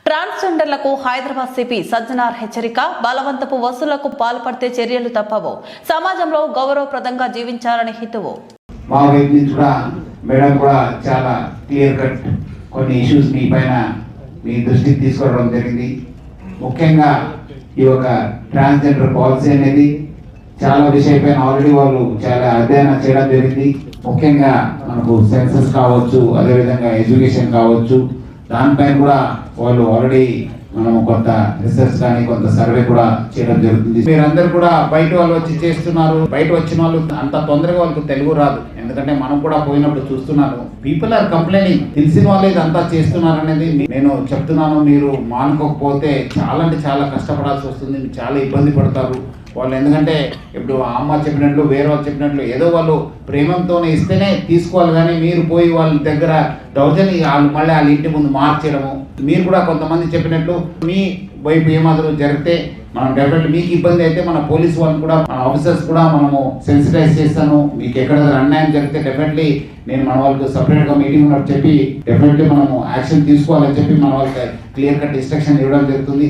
ట్రాన్స్జెండర్లకు Hyderabad CP Sajjanar హెచ్చరిక. బలవంతపు వసూళ్లకు పాల్పడితే చర్యలు తప్పవు. సమాజంలో గౌరవప్రదంగా జీవించాలని హితవు. మా వైపు నుంచి కూడా మేడం కూడా చాలా క్లియర్ కట్ కొన్ని ఇష్యూస్ మీ పైన మీ దృష్టికి తీసుకురావడం జరిగింది. ముఖ్యంగా ఈ యొక్క ట్రాన్స్జెండర్ పాలసీ అనేది చాలా విషయపైన ఆల్రెడీ వాళ్ళు చాలా అధ్యయనం చేయడం జరిగింది. ముఖ్యంగా మనకు సెన్సస్ కావచ్చు, అదేవిధంగా ఎడ్యుకేషన్ కావచ్చు, దానిపైన కూడా వాళ్ళు ఆల్రెడీ మనము కొంత రీసెర్చ్ కానీ కొంత సర్వే కూడా చేయడం జరుగుతుంది. మీరందరూ కూడా బయట వాళ్ళు వచ్చి చేస్తున్నారు. బయట వచ్చిన వాళ్ళు అంత తొందరగా వాళ్ళకు తెలుగు రాదు, ఎందుకంటే మనం కూడా పోయినప్పుడు చూస్తున్నాను. People are complaining. తెలిసిన వాళ్ళు ఇదంతా చేస్తున్నారు అనేది నేను చెప్తున్నాను. మీరు మానుకోకపోతే చాలా అంటే చాలా కష్టపడాల్సి వస్తుంది, చాలా ఇబ్బంది పడతారు వాళ్ళు. ఎందుకంటే ఇప్పుడు అమ్మ చెప్పినట్లు, వేరే వాళ్ళు చెప్పినట్లు ఏదో వాళ్ళు ప్రేమంతోనే ఇస్తేనే తీసుకోవాలి, కానీ మీరు పోయి వాళ్ళ దగ్గర దౌర్జన్యం వాళ్ళు మళ్ళీ వాళ్ళ ఇంటి ముందు మార్చడము. మీరు కూడా కొంతమంది చెప్పినట్లు మీ వైపు ఏమాత్రం జరిగితే మనం డెఫినెట్లీ మీకు ఇబ్బంది అయితే మన పోలీస్ వాళ్ళు కూడా మన ఆఫీసర్స్ కూడా మనము సెన్సిటైజ్ చేస్తాను. మీకు ఎక్కడ అన్యాయం జరిగితే డెఫినెట్లీ నేను మన వాళ్ళకి సపరేట్గా మీటింగ్ ఉన్నట్టు చెప్పి డెఫినెట్లీ మనము యాక్షన్ తీసుకోవాలని చెప్పి మన వాళ్ళకి క్లియర్ కట్ ఇన్స్ట్రక్షన్ ఇవ్వడం జరుగుతుంది.